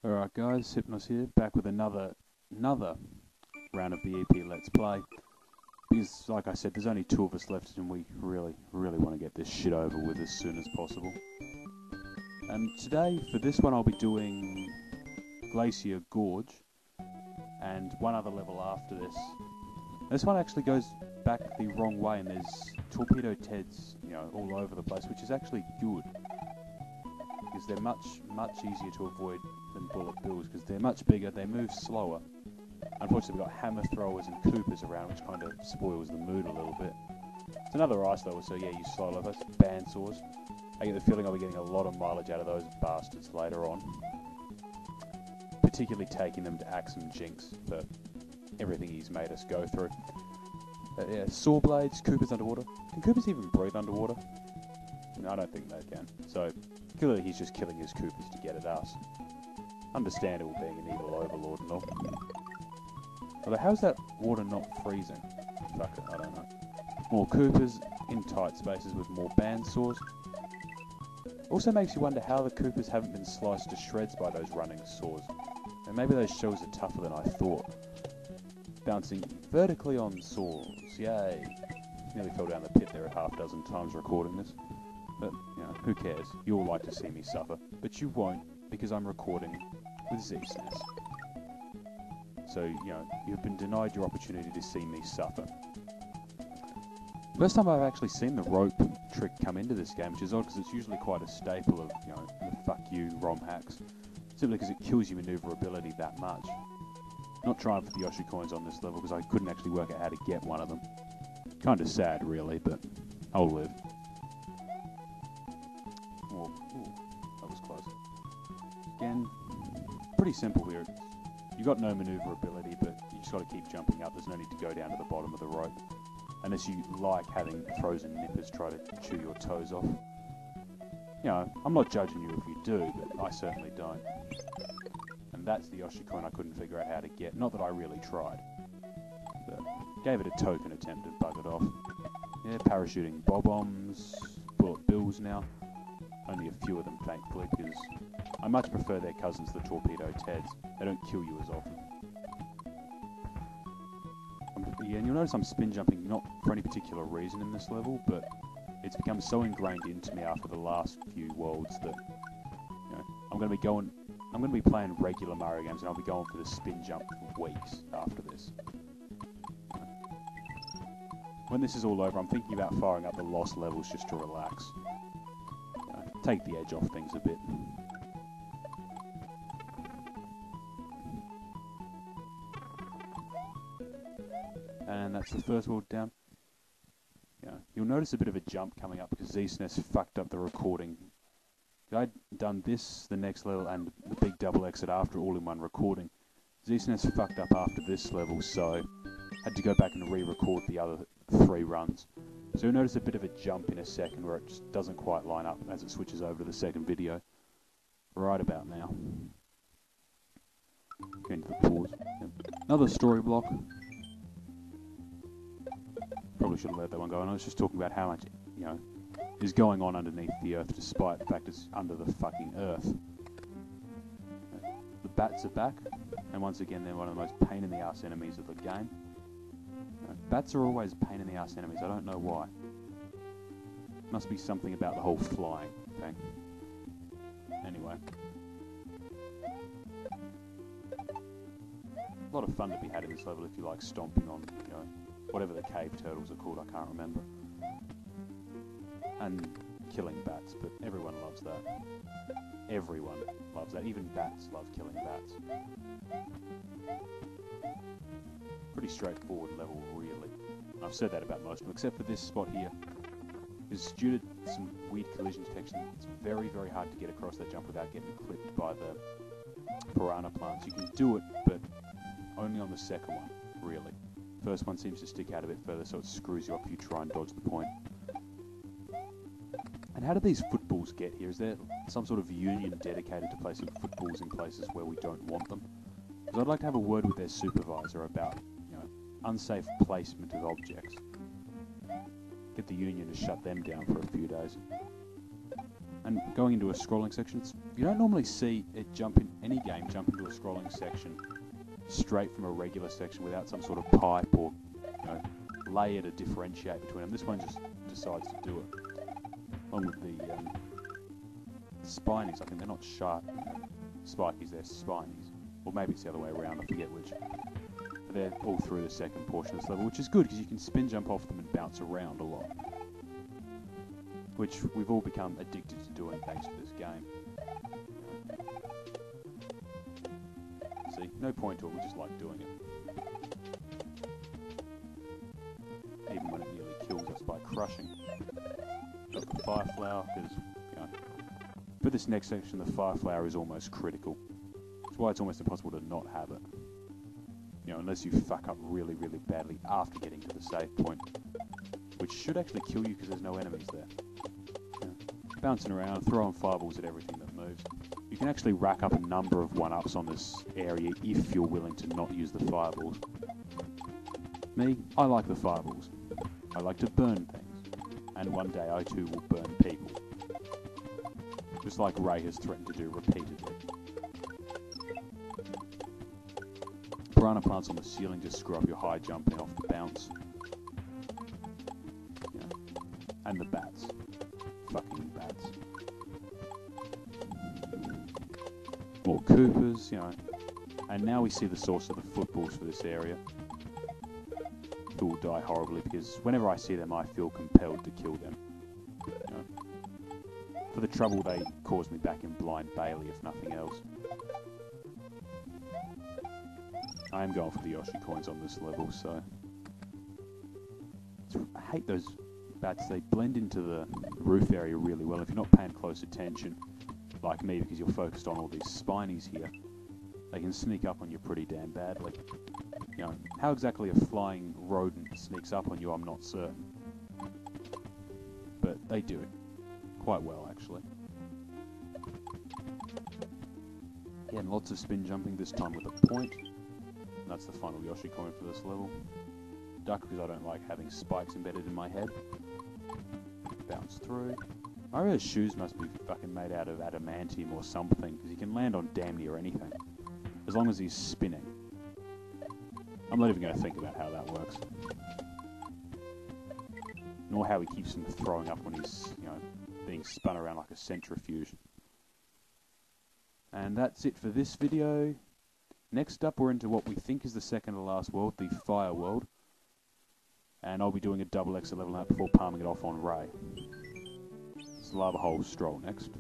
Alright guys, Hypnos here, back with another round of the EP Let's Play. Because, like I said, there's only two of us left and we really want to get this shit over with as soon as possible. And today, for this one, I'll be doing Glacier, Gorge, and one other level after this. This one actually goes back the wrong way and there's torpedo Teds, all over the place, which is actually good. Because they're much easier to avoid than bullet bills, because they're much bigger, they move slower. Unfortunately, we've got hammer throwers and Coopers around, which kind of spoils the mood a little bit. It's another ice level, so yeah, you slow level. That's bandsaws. I get the feeling I'll be getting a lot of mileage out of those bastards later on. Particularly taking them to Axum Jinx for everything he's made us go through. Yeah, saw blades, Coopers underwater. Can Coopers even breathe underwater? No, I don't think they can. So, clearly he's just killing his Coopers to get at us. Understandable being an evil overlord and all. Although, how's that water not freezing? Fuck it, I don't know. More Coopers in tight spaces with more bandsaws. Also makes you wonder how the Coopers haven't been sliced to shreds by those running saws. And maybe those shells are tougher than I thought. Bouncing vertically on saws, yay. Nearly fell down the pit there a half dozen times recording this. But, who cares? You'll like to see me suffer. But you won't, because I'm recording with ZSNES. So, you've been denied your opportunity to see me suffer. First time I've actually seen the rope trick come into this game, which is odd because it's usually quite a staple of, the fuck you ROM hacks. Simply because it kills your maneuverability that much. Not trying for the Yoshi coins on this level because I couldn't actually work out how to get one of them. Kinda sad really, but I'll live. Oh, ooh, that was close. Again, pretty simple here. You've got no maneuverability, but you just got to keep jumping up. There's no need to go down to the bottom of the rope. Unless you like having frozen nippers try to chew your toes off. I'm not judging you if you do, but I certainly don't. And that's the Yoshi coin I couldn't figure out how to get. Not that I really tried. But gave it a token attempt and buggered off. Yeah, parachuting bob-ombs, bullet bills now. Only a few of them, thankfully, because I much prefer their cousins, the torpedo Teds. They don't kill you as often. Yeah, and you'll notice I'm spin jumping not for any particular reason in this level, but it's become so ingrained into me after the last few worlds that, I'm going to be playing regular Mario games and I'll be going for the spin jump for weeks after this. When this is all over, I'm thinking about firing up the lost levels just to relax. Take the edge off things a bit. And that's the first world down. You'll notice a bit of a jump coming up because ZSNES fucked up the recording. I'd done this, the next level, and the big double exit after all in one recording. ZSNES fucked up after this level, so had to go back and re-record the other 3 runs. So you'll notice a bit of a jump in a second where it just doesn't quite line up as it switches over to the second video. Right about now. Go into the pause. Yep. Another story block. Probably should have let that one go. And I was just talking about how much, is going on underneath the earth despite the fact it's under the fucking earth. The bats are back, and once again they're one of the most pain-in-the-ass enemies of the game. Bats are always pain-in-the-ass enemies, I don't know why. Must be something about the whole flying thing. Anyway. A lot of fun to be had in this level if you like stomping on, whatever the cave turtles are called, I can't remember. And killing bats, but everyone loves that. Everyone loves that. Even bats love killing bats. Pretty straightforward level, really. I've said that about most of them, except for this spot here. Because due to some weird collision detection, it's very hard to get across that jump without getting clipped by the piranha plants. You can do it, but only on the second one, really. First one seems to stick out a bit further, so it screws you up if you try and dodge the point. And how do these footballs get here? Is there some sort of union dedicated to placing footballs in places where we don't want them? Because I'd like to have a word with their supervisor about, unsafe placement of objects. Get the union to shut them down for a few days. And going into a scrolling section, you don't normally see it jump in any game, jump into a scrolling section straight from a regular section without some sort of pipe or, you know, layer to differentiate between them. This one just decides to do it. Along with the spinies, I think they're not sharp spikies, they're spinies. Or maybe it's the other way around, I forget which. But they're all through the second portion of this level, which is good because you can spin jump off them and bounce around a lot. Which we've all become addicted to doing thanks to this game. See, no point to it, we just like doing it. Even when it nearly kills us by crushing. Got the fire flower, because, you know, for this next section the fire flower is almost critical. That's why it's almost impossible to not have it. You know, unless you fuck up really, really badly after getting to the save point. Which should actually kill you because there's no enemies there. Bouncing around, throwing fireballs at everything that moves. You can actually rack up a number of one-ups on this area if you're willing to not use the fireballs. Me, I like the fireballs. I like to burn things. And one day I too will burn people. Just like Ray has threatened to do repeatedly. Piranha plants on the ceiling just screw up your high jumping off the bounce. Yeah. And the bats. Fucking bats. More Coopers, you know. And now we see the source of the footballs for this area. Who will die horribly because whenever I see them I feel compelled to kill them. You know. For the trouble they caused me back in Blind Bailey if nothing else. I am going for the Yoshi coins on this level, so... I hate those bats, they blend into the roof area really well. If you're not paying close attention, like me, because you're focused on all these spinies here, they can sneak up on you pretty damn badly. You know, how exactly a flying rodent sneaks up on you, I'm not certain. But they do it. Quite well, actually. Again, lots of spin jumping, this time with a point. And that's the final Yoshi coin for this level. Duck, because I don't like having spikes embedded in my head. Bounce through. I realize shoes must be fucking made out of adamantium or something, because he can land on damn near anything. As long as he's spinning. I'm not even going to think about how that works. Nor how he keeps from throwing up when he's, you know, being spun around like a centrifuge. And that's it for this video. Next up, we're into what we think is the second to last world, the Fire World. And I'll be doing a double exit level out before palming it off on Ray. It's Lava Hole Stroll next.